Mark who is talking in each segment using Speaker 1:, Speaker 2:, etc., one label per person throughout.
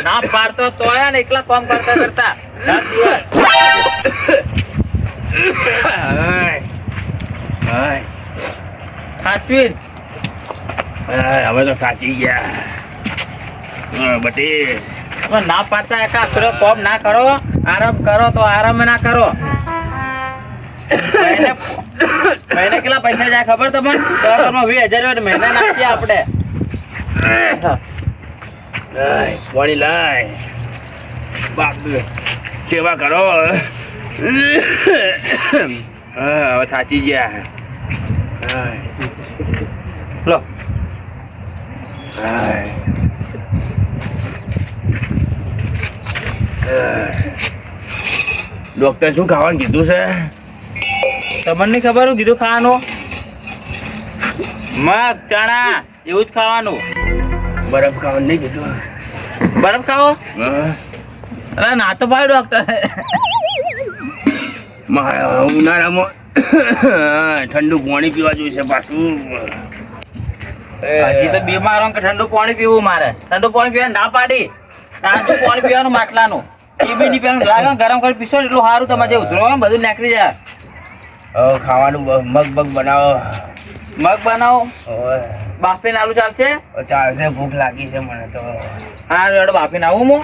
Speaker 1: ના પાડતો તો ને એકલા કામ કરતા કરતા સાચવી
Speaker 2: હવે તો સાચી ગયા બટી
Speaker 1: ના પાડતા એકા ફેરો કામ ના કરો, આરામ કરો તો આરામ ના કરો. મહિને કેટલા પૈસા જાય ખબર તમને? 20,000 મહિના નાખીએ આપણે.
Speaker 2: પાણી લાય બાપ સેવા કરો. હવે થાચી ગયા.
Speaker 1: લો
Speaker 2: ડોક્ટર શું ખાવાનું કીધું છે?
Speaker 1: તમને નહીં ખબર હું કીધું ખાવાનું? મગ ચણા એવું જ ખાવાનું.
Speaker 2: બરફ ખાવાનું નહીં કીધું?
Speaker 1: બરફ ખાવો? અરે ના તો ભાઈ ડોક્ટર
Speaker 2: ઉનાળામાં ઠંડુ પાણી પીવા જોઈશે પાછું.
Speaker 1: હજી તો બીમાર કે ઠંડુ પાણી પીવું મારે. ઠંડુ પાણી પીવાનું ના પાડી. તાજું પાણી પીવાનું માટલાનું. ટીબી પીવાનું લાગે ગરમ કરી પીશો એટલું સારું. તમારે જે ઉધરો હોય બધું નીકળી જાય.
Speaker 2: ખાવાનું મગ બનાવો.
Speaker 1: મગ બનાવો. બાફીને આલુ ચાલશે?
Speaker 2: ચાલશે. ભૂખ લાગી છે મને તો.
Speaker 1: હા રેડો બાફીને આવું હું.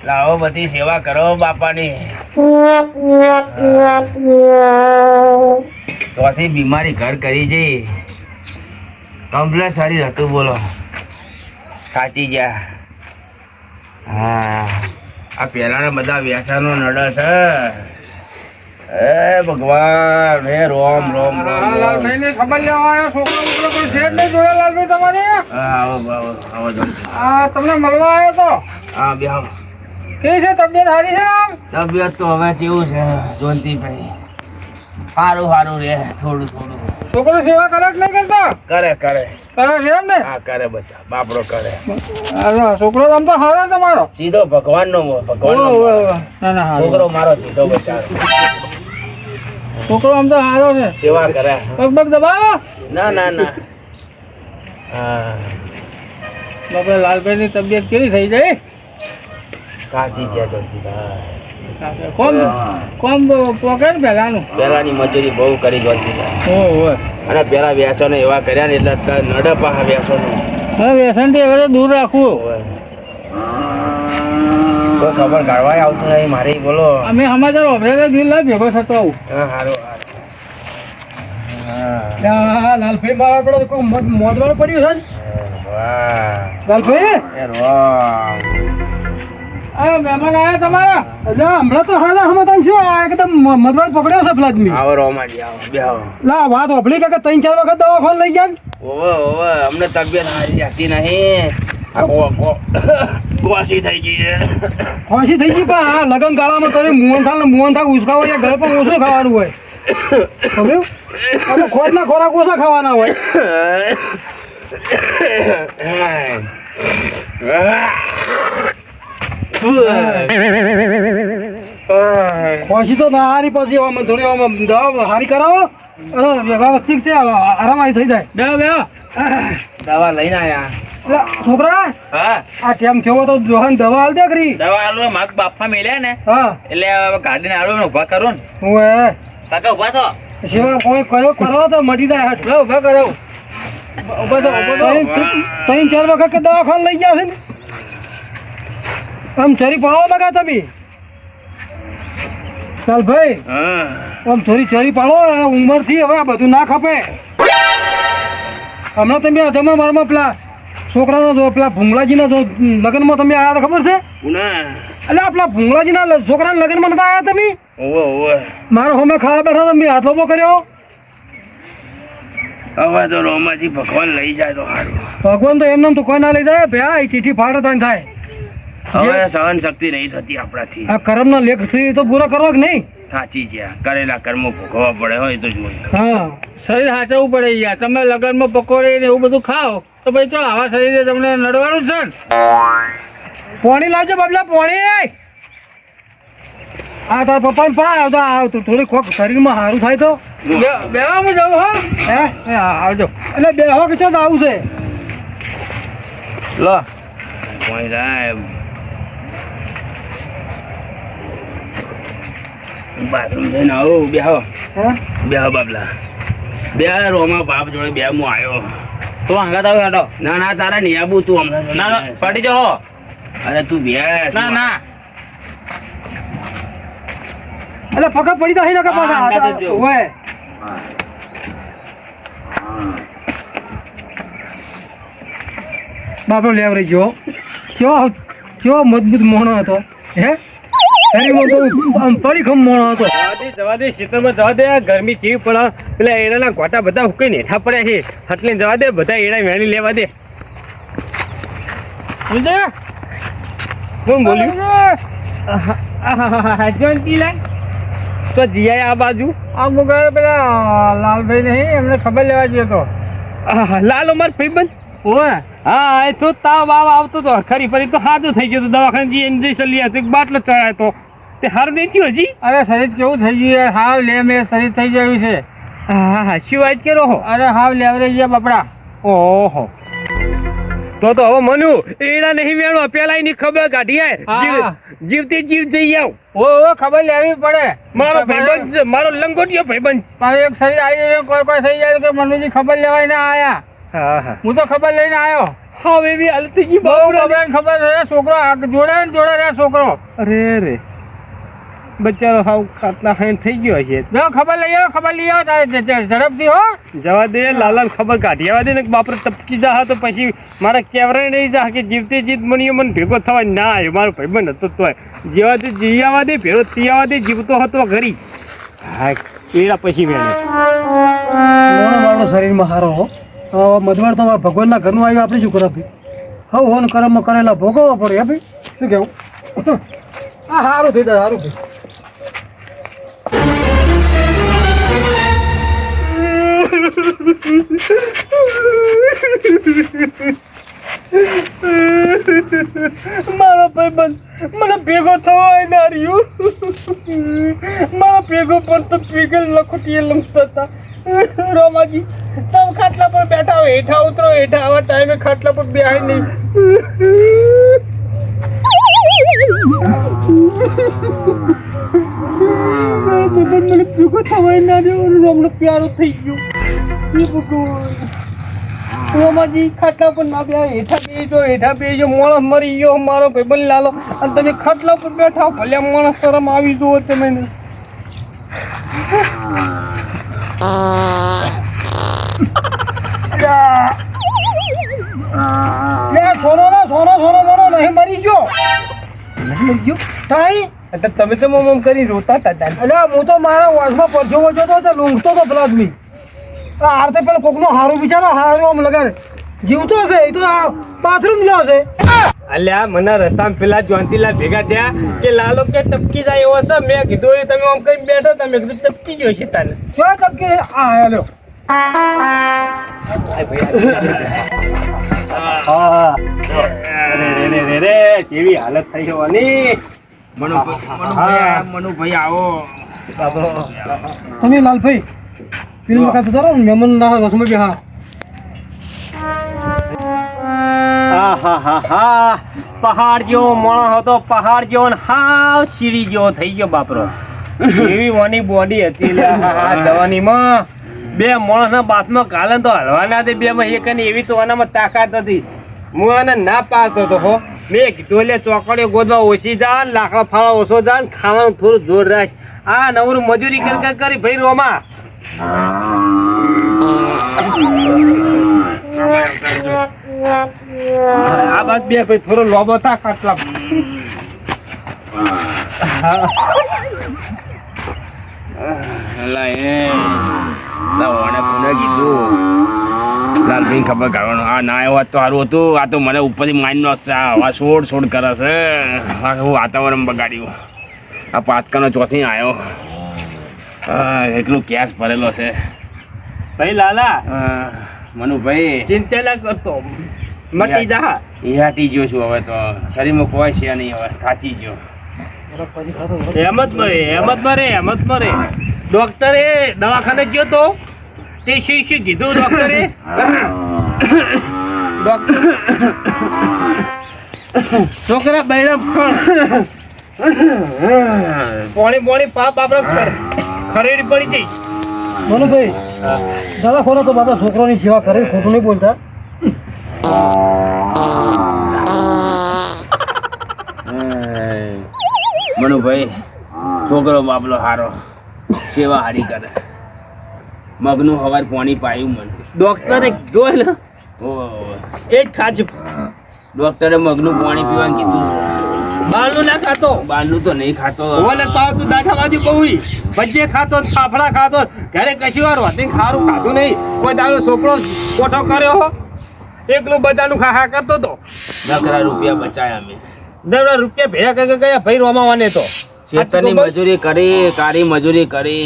Speaker 2: લાવો બધી સેવા કરો બાપાની. તોથી બીમારી ઘર કરી જઈ કમ્પ્લેટ શરીર હતું. બોલો સાચી ગયા. હા આ પહેલાના બધા વ્યસનો નડે છે. હે ભગવાન, હે રોમ રોમ રોમ.
Speaker 3: લાલભાઈ ને ખબર લેવા આવ્યો. છોકરો કોઈ છે જ નહીં જોડે લાલભાઈ તમારે?
Speaker 2: આવો આવો આવો જલ્દી.
Speaker 3: હા તમને મળવા આવ્યો તો.
Speaker 2: હા બે આવો.
Speaker 3: કેવી છે તબિયત? સારી છે આમ?
Speaker 2: તબિયત તો હવે કેવું છે જોનતીભાઈ? સારું સારું રે થોડું થોડું.
Speaker 3: છોકરો સેવા કરે કે નહીં કરતા?
Speaker 2: કરે કરે
Speaker 3: કરે છે એમ ને?
Speaker 2: હા કરે બચ્ચા બાપડો કરે.
Speaker 3: છોકરો આમ તો સારો તમારો.
Speaker 2: સીધો ભગવાનનો ભગવાન.
Speaker 3: ના ના
Speaker 2: છોકરો મારો સીધો બચારો.
Speaker 3: છોકરો આમ તો સારો છે.
Speaker 2: સેવા કરે.
Speaker 3: પગ પગ દબાવો.
Speaker 2: ના ના ના. હા
Speaker 3: બાપરે લાલભાઈ ની તબિયત કેવી થઈ જાય?
Speaker 2: કાચી ગયા જોનતીભાઈ.
Speaker 3: કોમ કોમ પોકે ને પહેલાનું.
Speaker 2: પેલાની મજૂરી બહુ કરી જોનતીભાઈ.
Speaker 3: ઓહો.
Speaker 2: અને પેલા વ્યસનો એવા કર્યા ને એટલે નડે પાછા વ્યસનો.
Speaker 3: હવે વ્યસન થી હવે તો દૂર રાખવું.
Speaker 2: તો ખબર કાઢવા આવતું નહીં મારી. બોલો
Speaker 3: અમે સમાચાર ઓભરેલા દિલ્હી ભેગો થતો આવું.
Speaker 2: હા સારું
Speaker 3: લાલભાઈ મારા પડે કોઈ મોદવાળું પડ્યું છે ને?
Speaker 2: વાહ
Speaker 3: લાલભાઈ
Speaker 2: એ રોમ.
Speaker 3: આ મહેમાન આવ્યા તમારા? એટલે હમણાં તો હાલા હમણાં શું આ એકદમ મદવાળ પકડ્યો છે પ્લાઝમી.
Speaker 2: આવો રોમાજી આવો બે આવો.
Speaker 3: લા વાત ઓભળી કે 3-4 વખત દવાખાને લઈ ગયા.
Speaker 2: ઓવે ઓવે અમને તબિયત સારી હતી નહીં. આ ગોસી થઈ ગઈ છે.
Speaker 3: ખોસી થઈ ગઈ પણ આ લગન ગાળામાં તમે મોહનથાળ ઉસકાવો ઘરે પણ ઓછું ખાવાનું હોય. સમજ્યું? ખોટના ખોરાક ઓછા ખાવાના હોય. ખોસી તો ના હારી પછી થોડી દવા હારી કરાવો. વ્યવસ્થિત છે આરામ થઈ જાય. બે
Speaker 2: દવા લઈને આયા.
Speaker 3: છોકરા
Speaker 1: હા
Speaker 3: આ ટેમ થયો તો જોહન દવા હાલ દે કરી.
Speaker 1: દવા આલુ મગ બાફા મેલ્યા ને
Speaker 3: હા
Speaker 1: એટલે ગાડીને આલુ ઉભા કરો ને.
Speaker 3: ઓએ
Speaker 1: કાકા ઉભા થો.
Speaker 3: સેવા કોઈ કયો કરો તો મટી જાય. હટ લો ઉભા કરો. ઉભા તો 3-4 વખત દવાખાને લઈ ગયા છે ને. આમ ચરી પાડો લગા તમે. ચાલ ભાઈ આમ થોડી ચરી પાડો. ઉંમર થી હવે આ બધું ના ખપે. હમણાં તમે અધમાં મારમાં પેલા છોકરાનો પેલા ભૂંગળાજીના લગ્નમાં તમે આવ્યા ખબર છે? એટલે પેલા ભૂંગળાજીના છોકરાના લગ્નમાં નતા આવ્યા તમે?
Speaker 2: ઓવે ઓવે
Speaker 3: મારો હોમે ખાવા બેઠા તમે હાથ લોબો કર્યો.
Speaker 2: હવે તો રોમાજી ભગવાન લઈ જાય તો સારું.
Speaker 3: ભગવાન તો એમને તો કોઈ ના લઈ જાય. ભાઈ ચીઠી ફાડે થાય.
Speaker 2: હવે સહન શક્તિ નહીં થતી આપણાથી.
Speaker 3: આ કર્મના લેખ છે એ તો પૂરા કરવા કે નહીં?
Speaker 2: સાચી ગયા. કરેલા કર્મો ભોગવવા પડે હોય તો જોઈએ.
Speaker 3: હા શરીર સાચવવું પડે યાર. તમે લગ્નમાં પકોડી ને એવું બધું ખાઓ તો ભાઈ તો આવા શરીરે તમને નડવાનું છે ને. પોણી લાવજો બાબલા પોણી. આ તાર પપ્પાને પા આવતા આવતું થોડી ખોખ શરીરમાં સારું થાય તો બેવામાં જવું. હા હે આવજો. એટલે બેહો કે ચો આવું છે?
Speaker 1: લો
Speaker 2: કોઈ સાહેબ બાથરૂમ જઈને આવું બેહો બાબલા બે રોમા બાપ જોડે બે હું આવ્યો
Speaker 1: તું હંગાત આવ્યો હેડો
Speaker 2: ના ના તારા નહીં આબુ તું હમણાં
Speaker 1: ના ના પડી જાઓ
Speaker 2: અરે તું બે
Speaker 1: ના ના
Speaker 3: અરે પકડ પડી તો અહીં
Speaker 1: હા, અંગાત જ જો.
Speaker 3: ઓય બાપરો લેવ રહી ગયો કેવો મજબૂત મોણો હતો હે શરીરમાં બહુ આમ પડીખમ મોણો હતો.
Speaker 4: જવા દે ખેતરમાં જવા દે આ ગરમી કેવી પડે પેલા એડાના ગોટા બધા હુકાઈને હેઠા પડ્યા છે એટલે જવા દે બધા એડા વેણી લેવા દે કોણ બોલ્યું તો જીયા આ બાજુ
Speaker 3: આ મુગા પેલા લાલભાઈ નહીં એમને ખબર લેવા ગયો તો.
Speaker 4: લાલો માર ભાઈબંધ
Speaker 3: ઓય
Speaker 4: હા એ તો તાવ બાવ આવતો તો ખરી ફરી તો સાદું થઈ ગયો તો દવાખાને જઈ ઇન્જેક્શન લઈ આવ્યો તો એક બાટલો ચડાયો તો તે હારું નહીં થયું હજી
Speaker 3: અરે શરીર કેવું થઈ ગયું યાર હાવ લે મેં શરીર થઈ ગયું છે.
Speaker 4: હા હા શું વાત કરો હો
Speaker 3: અરે હાવ લેવરેજ ગયા બાપડા.
Speaker 4: ઓહો તો હવે મનુ એડા નહીં વેણવા પેલા એની ખબર કાઢી
Speaker 3: હા.
Speaker 4: આય જીવતી જીવ જઈ આવ
Speaker 3: ઓ ખબર લેવી પડે.
Speaker 4: મારો ભાઈબંધ છે, મારો લંગોટિયો ભાઈબંધ
Speaker 3: મારું એક શરીર આવી ગયું કોઈ થઈ જાય તો કે મનુજી ખબર લેવાય ના આયા.
Speaker 4: હા હા
Speaker 3: હું તો ખબર લઈને આવ્યો.
Speaker 4: હવે એવી હાલત થઈ ગઈ
Speaker 3: બહુ
Speaker 4: બાપરા
Speaker 3: ખબર છે છોકરો જોડે ને જોડે રે છોકરો.
Speaker 4: અરે રે બચારો હાવ ખાતના ખાઈને થઈ ગયો હશે
Speaker 3: જો ખબર લઈ આવો તારે ઝડપથી હો.
Speaker 4: જવા દે લાલા ખબર કાઢી આવવા દે ને બાપરે ટપકી જા તો પછી મારા કેવરે નહીં જા કે જીવતે જીત મનીએ મને ભેગો થવા ના આવ્યો મારો ભાઈબંધ હતો તોય જેવા તે જી આવવા દે ભેગો થઈ આવવા દે જીવતો હતો ઘરી હા એડા પછી મેં
Speaker 3: મારો શરીરમાં સારો હો મજવાર તો ભગવાનના ઘરનું આવ્યું આપણે શું કરાવી હવે હોન કરમ કરેલા ભોગવવા પડે હે ભાઈ શું કેવું આ સારું થઈ જાય સારું થઈ.
Speaker 4: મારો ભાઈબંધ મને ભેગો થવા ના રહ્યું મારા ભેગો પણ તો પીગલ લખોટીએ લમતા હતા રોમાજી તમે ખાટલા પર બેઠા હો હેઠા ઉતરો હેઠા આવા ટાઈમે ખાટલા પર બેહાય નહીં મને ભેગો થવા ના રહ્યો રોમનો પ્યારો થઈ ગયો એ ભગવાન રોમાજી ખાટલા પર ના બેહા હેઠા બેજો માણસ મરી ગયો મારો ભાઈબંધ લાલો અને તમે ખાટલા પર બેઠા ભલે માણસ શરમ આવી જુઓ તમે
Speaker 3: સોનો મોનો નહીં મરી ગયો તાઈ
Speaker 4: એટલે તમે તો મોમ કરી રોતા હતા
Speaker 3: એટલે હું તો મારા વાસમાં પરસેવો જતો તો લૂંઘતો તો પેલા આદમી આરતે પેલો કોકનો હારું બિચારો હારું આમ લગાડે જીવતો છે એ તો બાથરૂમ ગયો છે.
Speaker 4: અલ્યા મને રસ્તામાં પેલા જોંતીલા ભેગા થયા કે લાલો કે ટપકી જાય એવો છે મેં કીધું એ તમે આમ કરીને બેઠો તમે કીધું ટપકી ગયો છે તને
Speaker 3: શું ટપકે આ હેલો
Speaker 4: રે કેવી હાલત થઈ જવાની
Speaker 2: મનુભાઈ આવો
Speaker 3: તમે લાલભાઈ ફિલ્મ વખત ઉતારો ને મહેમાન ના હોય વસમાં બી હા
Speaker 4: પહાડ જેવો માણસ હતો પહાડ જેવો ને હાવ સીડી જેવો થઈ ગયો બાપરો એવી વાની બોડી હતી દવાનીમાં બે માણસના બાથમાં કાલે તો હલવાના હતી બે માં એક અને એવી તો આનામાં તાકાત હતી હું આને ના પાડતો હતો હો મેં કીધું એટલે ચોકડીઓ ગોદવા ઓછી જા લાકડા ફાળા ઓછો જા ખાવાનું થોડું જોર રાખ આ નવરું મજૂરી કરી ભાઈ રોમા આ બાદ બે ભાઈ થોડો લોબો થા ખાટલા
Speaker 2: લાલભાઈ ખબર કાઢવાનું આ ના આવ્યો તો સારું હતું આ તો મને ઉપરથી માઇન્ડ નો હવા છોડ કરે છે આખું વાતાવરણ બગાડ્યું આ પાતકાનો ચોથી આવ્યો એટલું કેસ ભરેલો છે
Speaker 4: ભાઈ લાલા
Speaker 2: મનુભાઈ
Speaker 4: ચિંતા ના કરતો મટી જા
Speaker 2: હાટી ગયો છું હવે તો શરીરમાં કોઈ છે નહીં હવે થાચી ગયો
Speaker 4: હેમત મરે ડોક્ટરે દવાખાને ગયો તો તે શું કીધું ડોક્ટરે ડોક્ટર છોકરા બૈરામ ખણ પોણી પાપ આપણે ખરેડી પડી જઈ.
Speaker 3: મનુભાઈ દાદા ખોરો તો બાપા છોકરોની સેવા કરે, ખોટું નહીં બોલતા.
Speaker 2: મનુભાઈ છોકરો બાપલો હારો સેવા હારી કરે. મગનું હવાર પાણી પાયું મને.
Speaker 4: ડોક્ટરે જોઈ ને
Speaker 2: ઓહો.
Speaker 4: એ જ ખાજું.
Speaker 2: ડોક્ટરે મગનું પાણી પીવાનું કીધું.
Speaker 4: બહારનું ના ખાતો.
Speaker 2: બહારનું તો નહીં ખાતો.
Speaker 4: ઓલે પાવ તું દાઠાવાદી બહુ ભજીએ ખાતો, ફાફડા ખાતો, ઘરે કશું વાર હોતી ખારું ખાધું નહીં. કોઈ દાડો છોકરો કોઠો કર્યો હો, એકલું બધાનું ખા કરતો તો.
Speaker 2: નકરા રૂપિયા બચાયા અમે.
Speaker 4: દવડા રૂપિયા ભેગા કરી ગયા ભાઈ રોમાવાને તો.
Speaker 2: ખેતરની મજૂરી કરી, કારી મજૂરી કરી,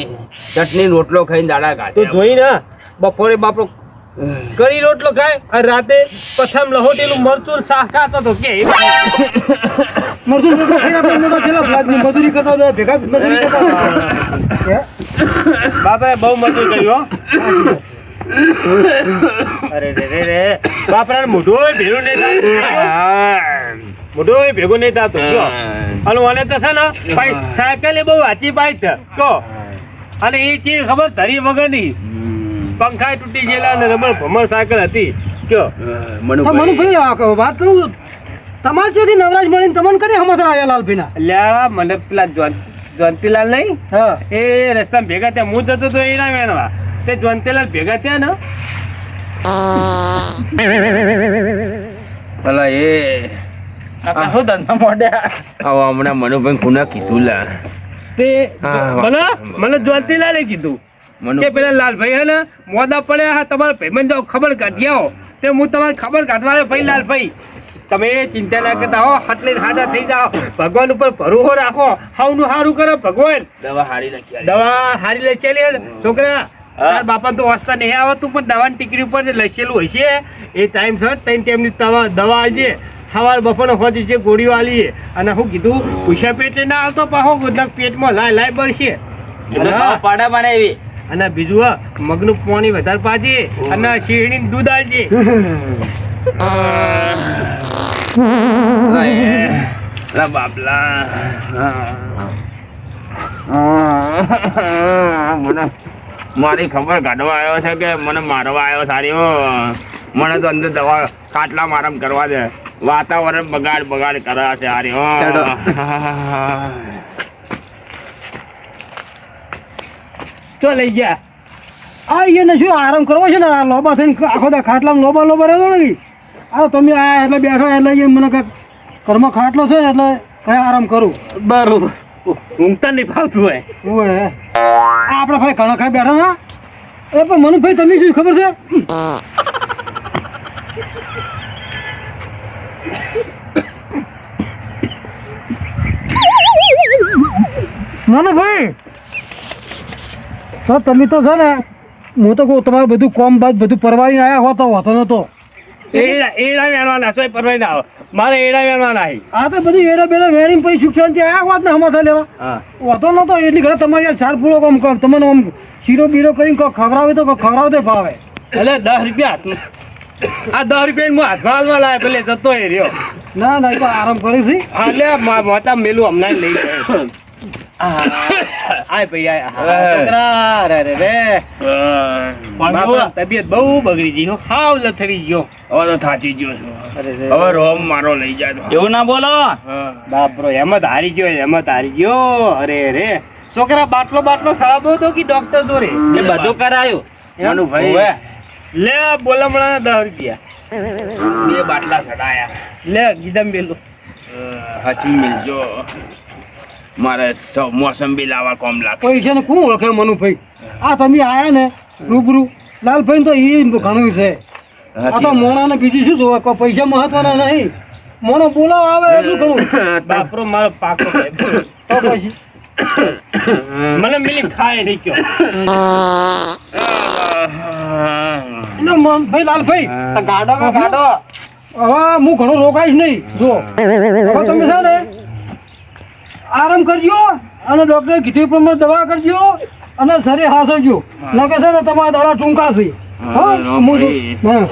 Speaker 2: ચટણી રોટલો ખાઈને દાડા
Speaker 4: તું
Speaker 2: કાઢ્યા.
Speaker 4: જોઈ ને બપોરે બાપરો કરી રોટલો ખાય અને રાતે પ્રથમ લહોટેલું મરચું શાક ખાતો તો કે
Speaker 3: મરચું રોટલો ખાઈને આપણે મોટા થયેલા, ફ્લાટની મજૂરી કરતા હતા, ભેગા મજૂરી કરતા હતા. હે?
Speaker 4: બાપરે બહુ મજૂર કર્યું હો. અરે રે રે રે બાપરા મોઢું ભેગું નહીં થાય, મોઢું ભેગું નહીં થતું જો. અને મને તો છે ને ભાઈ સાયકલ બહુ આચી બાઈક તો, અને એ ચીજ ખબર ધરી વગરની પંખા તૂટી ગયેલા અને રબર ભમર સાયકલ હતી કયો.
Speaker 3: હા,
Speaker 2: મનુભાઈ
Speaker 3: મનુભાઈ આ વાત કહું, તમારે ત્યાંથી નવરાજ મળીને તમને કરી હમણાં આવ્યા લાલભાઈના.
Speaker 4: અલ્યા મને પેલા જયંતીલાલ નહીં
Speaker 3: હા
Speaker 4: એ રસ્તામાં ભેગા થયા, હું જતો તો એના વેણવા તે જયંતીલાલ ભેગા થયા ને
Speaker 2: ભલા એ
Speaker 1: શું ધંધા મોઢ્યા?
Speaker 2: આવો હમણાં મનુભાઈ ગુના કીધું લા.
Speaker 4: તે
Speaker 2: હા,
Speaker 4: મને જયંતીલાલે કીધું કે પેલા લાલભાઈ હે ને મોદા પડ્યા હા તમારા ભાઈબંધ જો ખબર કાઢી આવો તે હું તમારી ખબર કાઢવા ભાઈ લાલભાઈ તમે ચિંતા ના કરતા હો, હાટલે હાડા થઈ જાઓ, ભગવાન ઉપર ભરોસો રાખો, હાવનું સારું કરો ભગવાન.
Speaker 2: દવા હારી લખી
Speaker 4: દવા હારી લઈ ચાલી છોકરા તાર બાપા તો વાસ્તા નહીં આવતું પણ દવાની ટીકરી ઉપર જે લખેલું હશે એ ટાઈમ સર 3 ટાઈમની દવા આવજે, સવાર બપોરનો હોતી જે ગોળીઓ આલીએ. અને હું કીધું ઉષા પેટે ના આવતો પાહો ગોદક પેટમાં લાય બળશે.
Speaker 1: પાડા બનાવી
Speaker 4: અને બીજું મગનું પાણી વધારે પાજે અને શેરણી દૂધ આલજે.
Speaker 2: બાપલા મારી ખબર કાઢવા આવ્યો છે કે મને મારવા આવ્યો સારીઓ. મને તો અંદર દવા ખાટલા મારમ કરવા દે, વાતાવરણ બગાડ કરે છે સારીઓ.
Speaker 4: તો લઈ ગયા
Speaker 3: આ એને શું આરામ કરવો છે ને, આ લોબા થઈને આખો દા ખાટલામાં લોબા રહેલો નથી. આ તમે આ એટલે બેઠા એટલે એ મને કાંઈક ઘરમાં ખાટલો છે ને એટલે કઈ આરામ કરું.
Speaker 4: બરોબર ઊંઘતા નહીં ફાવતું હોય.
Speaker 3: ઓય આ આપણા ભાઈ ઘણા ખાઈ બેઠા ના એ પણ મનુભાઈ તમને શું ખબર છે? મનુભાઈ તો તમે તો છે ને, હું તો કહું તમારું બધું કોમ બાદ બધું પરવારી આવ્યા હો તો વાતો નતો.
Speaker 4: એડા વેણવાના સોય પરવાઈ ના આવે મારે, એડા વેણવાના
Speaker 3: આ તો બધી વેરા બેરા વેરીને પછી શિક્ષણ આવ્યા વાત ને હમાથા લેવા
Speaker 4: હા
Speaker 3: વાતો નતો. એટલી ઘરે તમારે યાર ચાર પૂરો કામ કર, તમને આમ શીરો બીરો કરીને કોઈ ખવડાવે તો કોઈ ખવડાવતે ફાવે.
Speaker 4: એટલે 10 રૂપિયા આ 10 રૂપિયા હું હાથમાં લાવે પેલે જતો એ રહ્યો.
Speaker 3: ના ના એ તો આરામ કર્યું છે.
Speaker 4: હા લે મોટા મેલું હમણાં લઈ ગયો. આય ભાઈ આય છોકરા રે રે રે બાપા તબિયત બહુ બગડી ગઈ હો, હાવ લથડી ગયો.
Speaker 2: હવે તો થાચી ગયો છું.
Speaker 4: અરે રે
Speaker 2: હવે રોમ મારો લઈ જાય.
Speaker 1: એવું ના બોલો.
Speaker 4: બાપરો હેમત હારી ગયો. અરે રે છોકરા બાટલો સળાબો તો કે ડોક્ટર જોરે
Speaker 1: એ બધું કરાયું.
Speaker 2: મનુભાઈ
Speaker 4: લે બોલમણા 10 રૂપિયા
Speaker 2: 2 બાટલા ચડાયા.
Speaker 4: લે ગીદમ બેલો
Speaker 2: હાચી મિલજો. મારે તો મોસંબી લાવવા કોમ લાગે.
Speaker 3: પૈસા ને કોણ ઓળખે મનુભાઈ? આ તમે આયા ને રૂબરૂ લાલભાઈ તો એ ઘણું છે. આ તો મોણા ને બીજું શું જોવા, કોઈ પૈસા મહત્વના નહીં. મોણો બોલાવ આવે એટલું ઘણું.
Speaker 4: બાપરો મારો પાકો
Speaker 3: તો પછી
Speaker 4: મને મિલી ખાય નહીં કયો.
Speaker 3: ભાઈ લાલભાઈ
Speaker 1: ગાડો
Speaker 3: હવે હું ઘણો રોકાઈશ નહીં. જો હવે તમે છે ને આરામ કરજો અને ડોક્ટરે કીધું પ્રમાણે દવા કરજો અને શરીર હાંસવજો. નકે છે ને તમારા દાડા ટૂંકા છે. હા
Speaker 2: નો
Speaker 3: હું તો
Speaker 2: ભાઈ.
Speaker 3: હા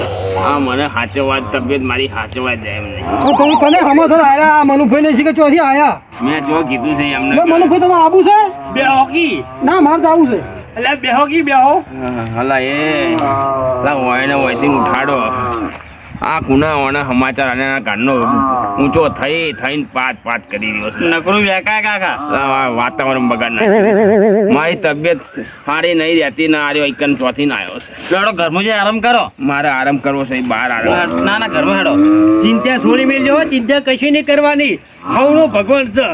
Speaker 2: આ મને હાચવા તબિયત મારી હાચવા જાય એમ નહીં.
Speaker 3: તો તને હમાસર આયા આ મનુભાઈ ને શીખે ચોથી આયા
Speaker 2: મેં જો કીધું છે એમને
Speaker 3: લે મનુભાઈ તમે આબુ છે
Speaker 4: બે હોકી
Speaker 3: ના મારે તો આવું છે
Speaker 4: એટલે બે હોકી બે હો
Speaker 2: હલા એ લા વાયને વાયથી ઉઠાડો આ કુના વાના સમાચાર અને આ ગાડનો ઊંચો થઈને પાત કરી રહ્યો છે
Speaker 1: નકરું વેકાય કાકા
Speaker 2: આ વાતાવરણ બગાડ નાખ્યું. મારી તબિયત સારી નહીં રહેતી ને આર્યો એકન ચોથી ને આવ્યો છે.
Speaker 1: લડો ઘરમાં જઈ આરામ કરો
Speaker 2: મારે આરામ કરવો છે બહાર આરામ.
Speaker 1: ના ના ઘરમાં હેડો
Speaker 4: ચિંતા છોડી મેલજો ચિંતા કશું નહીં કરવાની હવનો ભગવાન છે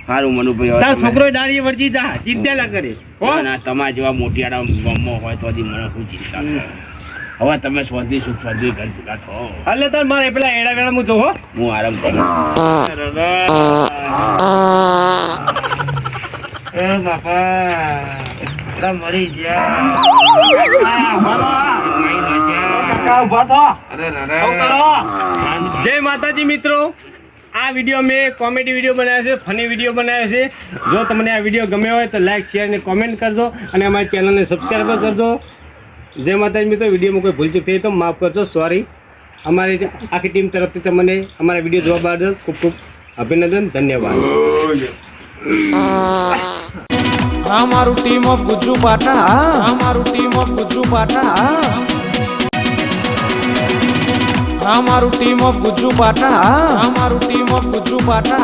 Speaker 2: સારું મનુભાઈ
Speaker 4: તાર
Speaker 2: હવે તમે-
Speaker 4: છોકરો દાડી વર્જી જા ચિંતા ના કરે હો
Speaker 2: ના, ના, તમારા જેવા મોટિયાળા ગામમાં હોય તો હજી મને શું ચિંતા છે. હવે તમે સ્વાદી સુખ સ્વાદી કરી ચૂકા છો.
Speaker 4: એટલે તાર મારે પેલા એડા વેળા હું જોઉં હો
Speaker 2: હું આરામ કરું.
Speaker 1: એ બાપા મરી ગયા ઉભા થો આવું કરો
Speaker 4: જય માતાજી મિત્રો આ વિડીયો મેં કોમેડી વિડીયો બનાવ્યો છે ફની વિડીયો બનાવ્યો છે જો તમને આ વિડીયો ગમ્યો હોય તો લાઈક શેર અને કોમેન્ટ કરજો અને અમારી ચેનલને સબસ્ક્રાઈબ કરજો જય માતાજી મિત્રો વિડીયોમાં કોઈ ભૂલ ચૂક થઈ તો માફ કરજો સોરી અમારી આખી ટીમ તરફથી તમને અમારા વિડીયો જોવા બદલ ખૂબ ખૂબ અભિનંદન ધન્યવાદ
Speaker 5: અમારું ટીમ ઓફ ગુજ્જુ પાટણ અમારું ટીમ ઓફ ગુજ્જુ પાટણ અમારું ટીમ ઓફ ગુજ્જુ પાટણ અમારું ટીમ ઓફ ગુજ્જુ પાટણ